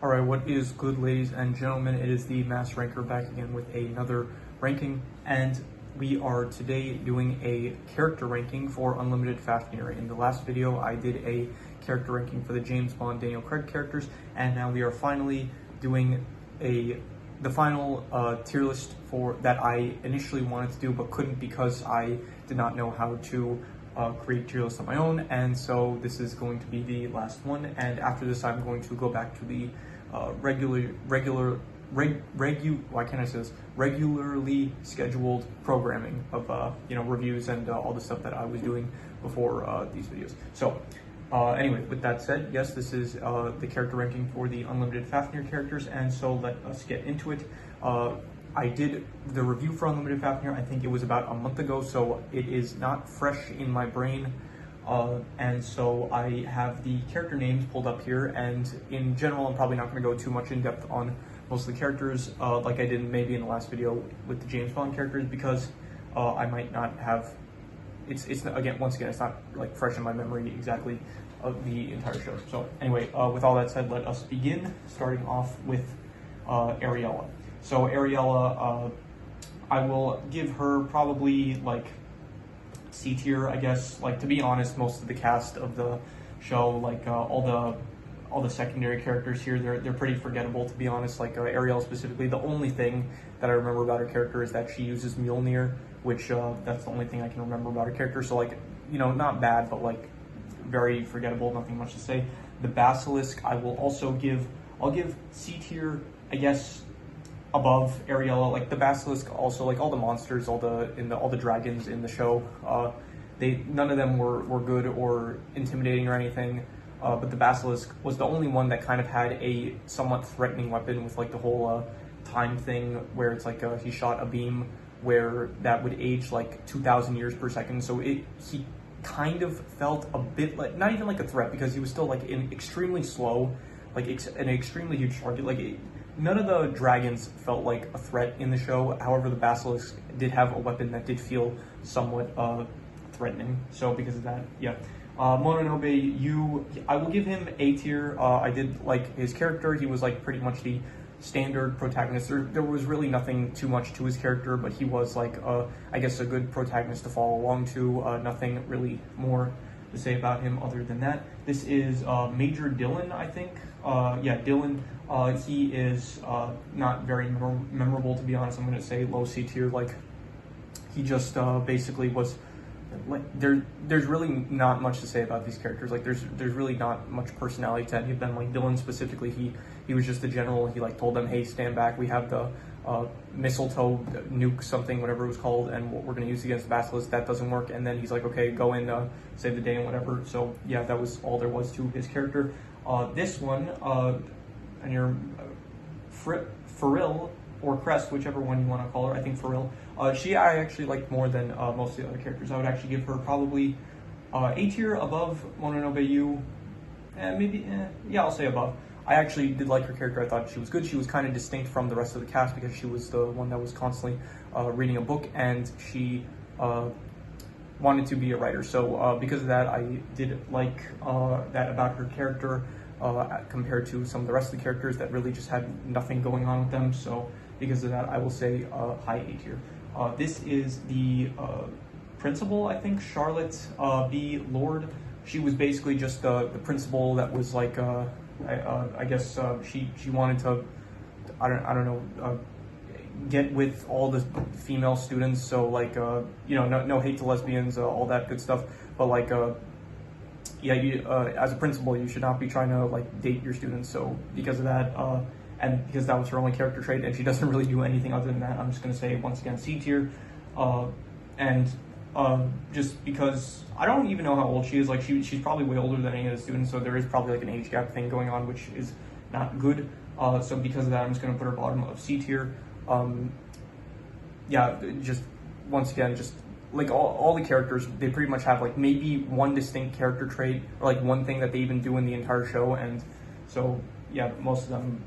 Alright, what is good, ladies and gentlemen? It is the Mass Ranker back again with another ranking, and we are today doing a character ranking for Unlimited Fafnir. In the last video, I did a character ranking for the James Bond Daniel Craig characters, and now we are finally doing the final tier list for that I initially wanted to do but couldn't because I did not know how to create tier lists on my own, and so this is going to be the last one. And after this, I'm going to go back to the regularly scheduled programming of reviews and all the stuff that I was doing before these videos. So anyway, with that said, yes, this is the character ranking for the Unlimited Fafnir characters, and so let us get into it. I did the review for Unlimited Fafnir, I think it was about a month ago, so it is not fresh in my brain. And so I have the character names pulled up here, and in general, I'm probably not going to go too much in depth on most of the characters, like I did maybe in the last video with the James Bond characters, because I might not have, once again, it's not like fresh in my memory exactly of the entire show. So anyway, with all that said, let us begin, starting off with Ariella. So Ariella, I will give her probably like C tier, I guess. Like, to be honest, most of the cast of the show, like all the secondary characters here, they're pretty forgettable, to be honest. Like Ariel specifically, the only thing that I remember about her character is that she uses Mjolnir, which that's the only thing I can remember about her character. So like, not bad, but like very forgettable, nothing much to say. The Basilisk, I'll give C tier, I guess, above Ariella. Like the Basilisk, also like all the monsters, all the dragons in the show, none of them were good or intimidating or anything. But the Basilisk was the only one that kind of had a somewhat threatening weapon with like the whole time thing, where it's like he shot a beam where that would age like 2,000 years per second. So he kind of felt a bit like, not even like a threat, because he was still like extremely slow, like an extremely huge target. Like none of the dragons felt like a threat in the show. However, the Basilisk did have a weapon that did feel somewhat threatening. So because of that, yeah. Mononobe Yu, I will give him A tier. I did like his character. He was like pretty much the standard protagonist. There was really nothing too much to his character, but he was like, I guess, a good protagonist to follow along to. Nothing really more to say about him other than that. This is Major Dylan, I think. Yeah, Dylan. He is not very memorable, to be honest. I'm going to say low C tier. Like, he just basically was, like, there's really not much to say about these characters. Like there's really not much personality to any of them. Like Dylan specifically, he was just the general. He like told them, hey, stand back, we have the mistletoe nuke something, whatever it was called, and what we're going to use against the Basilisk, that doesn't work. And then he's like, okay, go in, save the day and whatever. So yeah, that was all there was to his character. This one, and your Faril, or Crest, whichever one you want to call her, I think Faril. I actually liked more than most of the other characters. I would actually give her probably A tier, above Mononobe Yu. Yeah, I'll say above. I actually did like her character. I thought she was good. She was kind of distinct from the rest of the cast because she was the one that was constantly reading a book, and she wanted to be a writer. So because of that, I did like that about her character compared to some of the rest of the characters that really just had nothing going on with them. So because of that, I will say high A tier. This is the principal, I think, Charlotte B. Lord. She was basically just the principal that was like, I guess she wanted to, I don't know, get with all the female students. So like, no hate to lesbians, all that good stuff. But like, yeah, as a principal, you should not be trying to like date your students. So because of that, and because that was her only character trait, and she doesn't really do anything other than that, I'm just going to say, once again, C tier. And just because I don't even know how old she is. Like, she's probably way older than any of the students, so there is probably like an age gap thing going on, which is not good. So because of that, I'm just going to put her bottom of C tier. Yeah, just once again, just like all the characters, they pretty much have like maybe one distinct character trait, or like one thing that they even do in the entire show. And so yeah, most of them.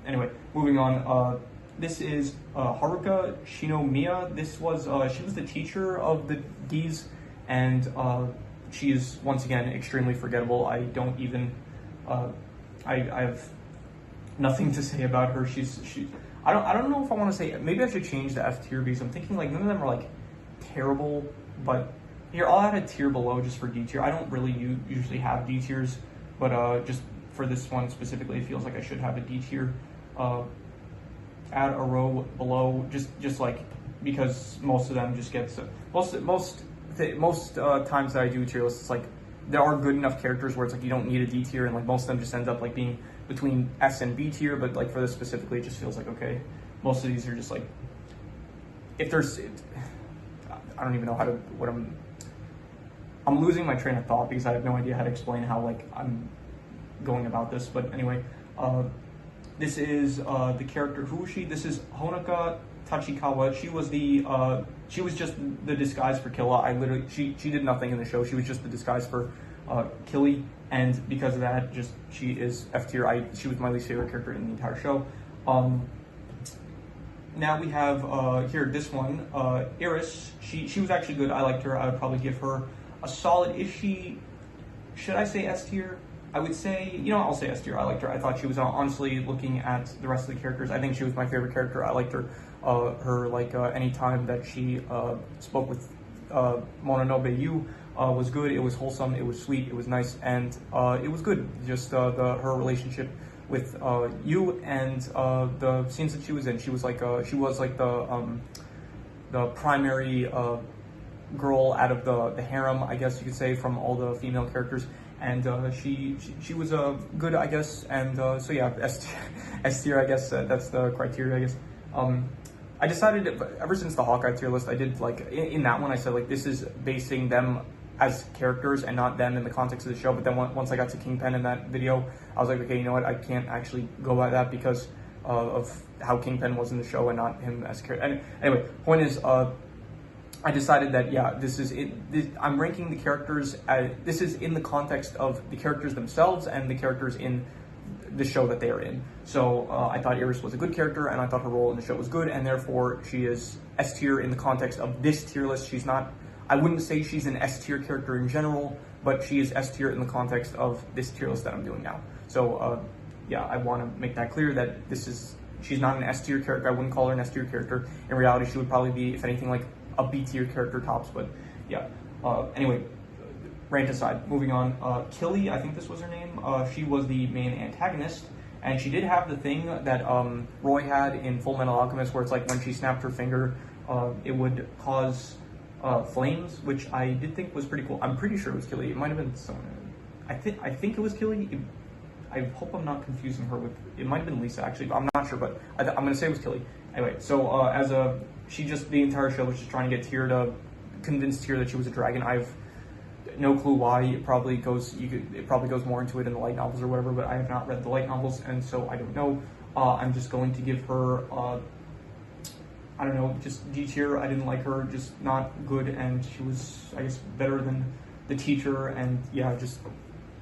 Anyway, moving on. This is Haruka Shinomiya. She was the teacher of the D's, and she is once again extremely forgettable. I don't even I've nothing to say about her. I don't know if I want to say, maybe I should change the F tier, because I'm thinking like none of them are like terrible, but here I'll add a tier below just for D tier. I don't really usually have D tiers, but just for this one specifically, it feels like I should have a D tier. Add a row below, just like, because most of them just get most times that I do tier lists, it's like there are good enough characters where it's like you don't need a D tier, and like most of them just end up like being between S and B tier. But like for this specifically, it just feels like, okay, most of these are just like, if there's, I don't even know how to, I'm losing my train of thought because I have no idea how to explain how like I'm going about this. But anyway, this is the character. Who is she? This is Honoka Tachikawa. She was just the disguise for Killa. She did nothing in the show. She was just the disguise for Killy, and because of that, just she is F tier. She was my least favorite character in the entire show. Now we have here this one, Iris. She was actually good. I liked her. I would probably give her a solid. Should I say S tier? I would say, I'll say S tier. I liked her. I thought she was, honestly, looking at the rest of the characters, I think she was my favorite character. I liked her. Any time that she spoke with Mononobe Yu was good. It was wholesome. It was sweet. It was nice, and it was good. Just her relationship with Yu, and the scenes that she was in. She was like the primary girl out of the harem, I guess you could say, from all the female characters. And she was good, I guess. And so yeah, S tier, I guess. That's the criteria, I guess. I decided, ever since the Hawkeye tier list, I did like in that one, I said like this is basing them as characters and not them in the context of the show. But then once I got to Kingpin in that video, I was like, okay, you know what? I can't actually go by that because of how Kingpin was in the show and not him as a character. And anyway, point is, I decided that, yeah, this is it. I'm ranking the characters. This is in the context of the characters themselves and the characters in the show that they are in. So I thought Iris was a good character, and I thought her role in the show was good, and therefore she is S tier in the context of this tier list. She's not. I wouldn't say she's an S tier character in general, but she is S tier in the context of this tier list that I'm doing now. So yeah, I want to make that clear that she's not an S tier character. I wouldn't call her an S tier character. In reality, she would probably be, if anything, like a B tier character tops. But yeah, anyway, rant aside, moving on. Killy, I think this was her name. She was the main antagonist, and she did have the thing that Roy had in Full Metal Alchemist, where it's like when she snapped her finger, it would cause flames, which I did think was pretty cool. I'm pretty sure it was Killy. It might have been someone. I think it was Killy. I hope I'm not confusing her with. It might have been Lisa, actually, but I'm not sure. But I'm gonna say it was Killy. Anyway, so she just, the entire show was just trying to get Tyr to convince Tyr that she was a dragon. I have no clue why. It probably goes more into it in the light novels or whatever, but I have not read the light novels, and so I don't know. I'm just going to give her, I don't know, just D tier. I didn't like her, just not good, and she was, I guess, better than the teacher, and yeah, just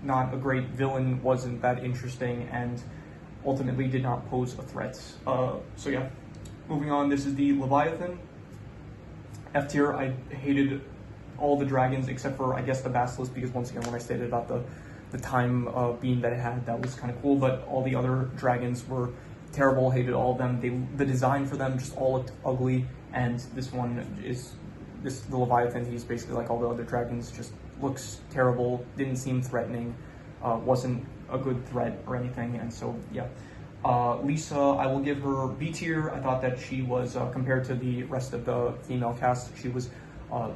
not a great villain, wasn't that interesting, and ultimately did not pose a threat. So yeah. Moving on, this is the Leviathan. F tier. I hated all the dragons except for, I guess, the Basilisk, because once again, when I stated about the time beam that it had, that was kind of cool, but all the other dragons were terrible. Hated all of them. The design for them just all looked ugly, and this one is, the Leviathan, he's basically like all the other dragons, just looks terrible, didn't seem threatening, wasn't a good threat or anything, and so yeah. Lisa, I will give her B tier. I thought that she was, compared to the rest of the female cast, she was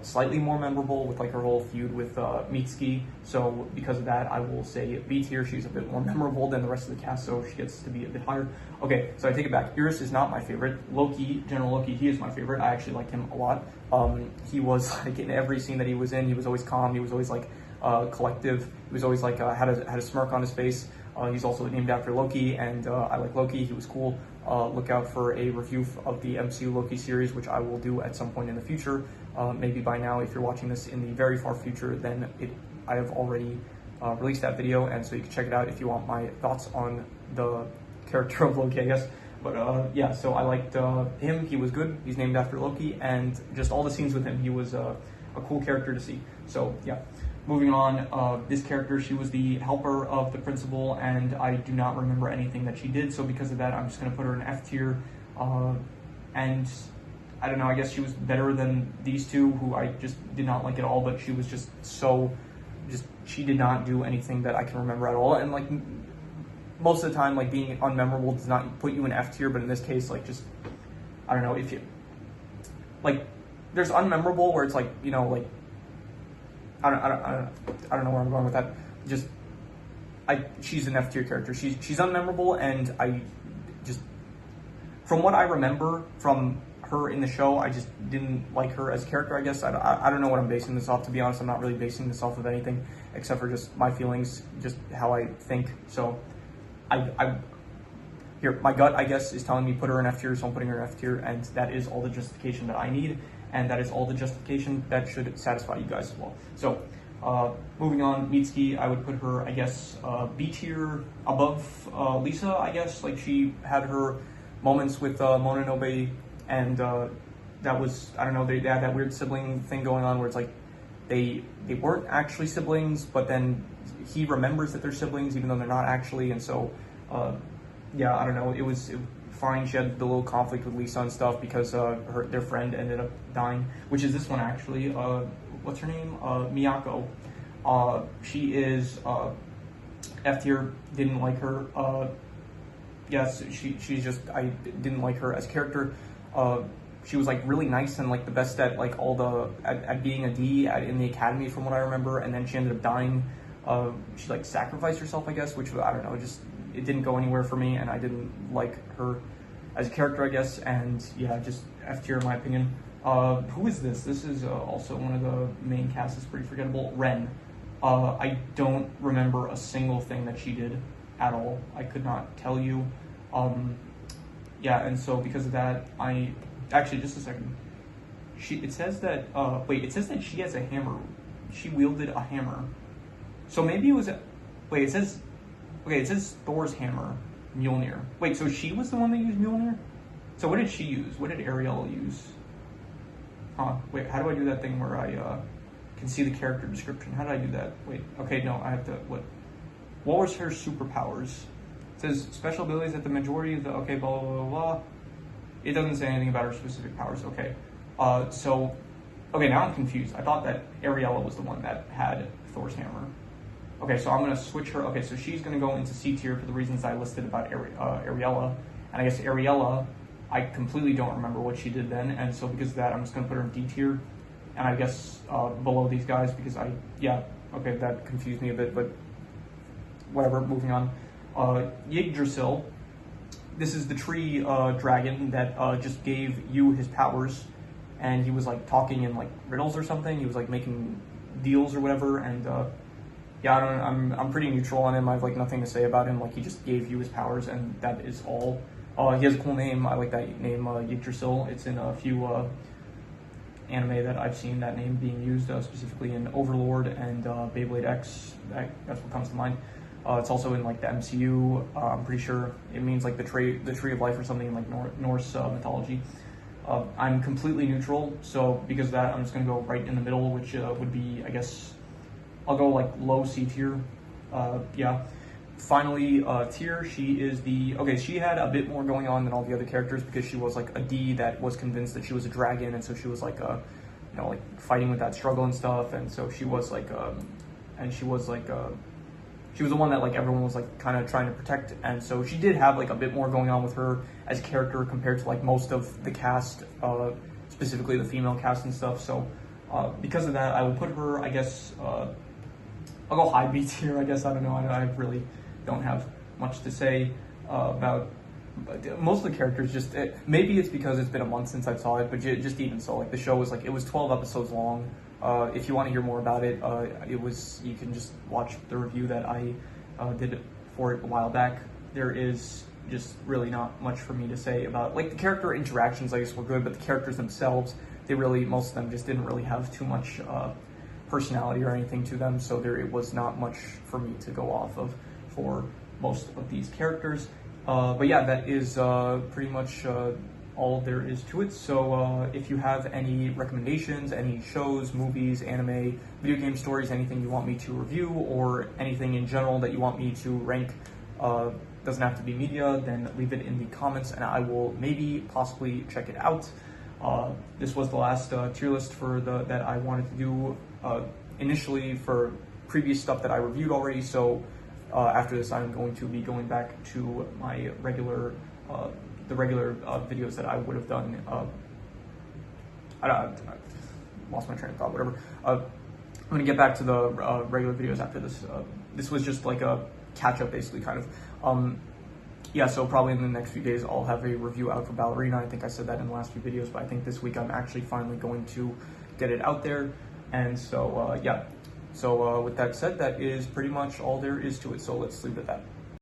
slightly more memorable with like her whole feud with Mitsuki. So because of that, I will say B tier. She's a bit more memorable than the rest of the cast, so she gets to be a bit higher. Okay, so I take it back. Iris is not my favorite. Loki, General Loki, he is my favorite. I actually like him a lot. He was like in every scene that he was in, he was always calm. He was always like collective. He was always like had a smirk on his face. He's also named after Loki, and I like Loki. He was cool. Look out for a review of the MCU Loki series, which I will do at some point in the future. Maybe by now, if you're watching this in the very far future, then I have already released that video, and so you can check it out if you want my thoughts on the character of Loki, I guess. But yeah, so I liked him. He was good. He's named after Loki, and just all the scenes with him, he was a cool character to see. So yeah. moving on, this character, she was the helper of the principal, and I do not remember anything that she did, so because of that, I'm just going to put her in F tier. And I don't know, I guess she was better than these two, who I just did not like at all, but she was just she did not do anything that I can remember at all, and like, most of the time, like, being unmemorable does not put you in F tier, but in this case, like, just, I don't know, if you, like, there's unmemorable where it's like, you know, like, I don't know where I'm going with that. Just, she's an F tier character. She's unmemorable, and I just, from what I remember from her in the show, I just didn't like her as a character, I guess. I don't know what I'm basing this off, to be honest. I'm not really basing this off of anything except for just my feelings, just how I think. So, here, my gut, I guess, is telling me put her in F tier, so I'm putting her in F tier, and that is all the justification that I need, and that is all the justification that should satisfy you guys as well. So, moving on, Mitsuki, I would put her, I guess, B tier above Lisa, I guess. Like, she had her moments with Mononobe, and that was, I don't know, they had that weird sibling thing going on where it's like, they weren't actually siblings, but then he remembers that they're siblings even though they're not actually, and so, yeah, I don't know, it was fine. She had the little conflict with Lisa and stuff because their friend ended up dying, which is this one actually. What's her name? Miyako. She is F tier. Didn't like her. Yes, she's just, I didn't like her as a character. She was like really nice and like the best at like at being a D in the academy from what I remember, and then she ended up dying. She like sacrificed herself, I guess, which I don't know, just it didn't go anywhere for me, and I didn't like her as a character, I guess, and yeah, just F tier in my opinion. Who is this? This is also one of the main cast. It's pretty forgettable. Ren. I don't remember a single thing that she did at all. I could not tell you. Yeah, and so because of that, actually, just a second. It says that it says that she has a hammer. She wielded a hammer. So maybe it was it says Thor's hammer, Mjolnir. Wait, so she was the one that used Mjolnir? So what did she use? What did Ariel use? Wait, how do I do that thing where I can see the character description? How did I do that? Wait, okay, no, I have to, what was her superpowers? It says special abilities that the majority of the, okay, blah, blah, blah, blah. It doesn't say anything about her specific powers, okay. Okay, now I'm confused. I thought that Ariella was the one that had Thor's hammer. Okay, so I'm going to switch her. Okay, so she's going to go into C tier for the reasons I listed about Ariella. And I guess Ariella, I completely don't remember what she did then. And so because of that, I'm just going to put her in D tier. And I guess below these guys because okay, that confused me a bit, but whatever, moving on. Yggdrasil. This is the tree dragon that just gave you his powers. And he was like talking in like riddles or something. He was like making deals or whatever. And yeah, I'm pretty neutral on him. I have like nothing to say about him. Like he just gave you his powers, and that is all. He has a cool name. I like that name, Yggdrasil. It's in a few anime that I've seen that name being used, specifically in Overlord and Beyblade X. That's what comes to mind. It's also in like the MCU. I'm pretty sure it means like the tree of life or something in like Norse mythology. I'm completely neutral, so because of that, I'm just gonna go right in the middle, which would be, I guess, I'll go like low C tier. Yeah. Finally, tier, she is she had a bit more going on than all the other characters because she was like a D that was convinced that she was a dragon, and so she was like like fighting with that struggle and stuff, and so she was like she was the one that like everyone was like kind of trying to protect, and so she did have like a bit more going on with her as a character compared to like most of the cast, specifically the female cast and stuff. So because of that, I will put her, I guess, I'll go high B tier, I guess. I don't know. I really don't have much to say about most of the characters. Just maybe it's because it's been a month since I saw it, but just even so, like the show was like, it was 12 episodes long. If you want to hear more about it, you can just watch the review that I did for it a while back. There is just really not much for me to say about, like, the character interactions, I guess, were good, but the characters themselves, most of them just didn't really have too much personality or anything to them, so it was not much for me to go off of for most of these characters. But yeah, that is pretty much all there is to it. So if you have any recommendations, any shows, movies, anime, video game stories, anything you want me to review, or anything in general that you want me to rank, doesn't have to be media, then leave it in the comments and I will maybe possibly check it out. This was the last tier list for that I wanted to do initially for previous stuff that I reviewed already. So after this, I'm going to be going back to my regular videos that I would have done. I lost my train of thought. Whatever. I'm gonna get back to the regular videos after this. This was just like a catch up, basically, kind of. Yeah, so probably in the next few days I'll have a review out for Ballerina. I think I said that in the last few videos, but I think this week I'm actually finally going to get it out there. And so, yeah. So with that said, that is pretty much all there is to it. So let's leave it at that.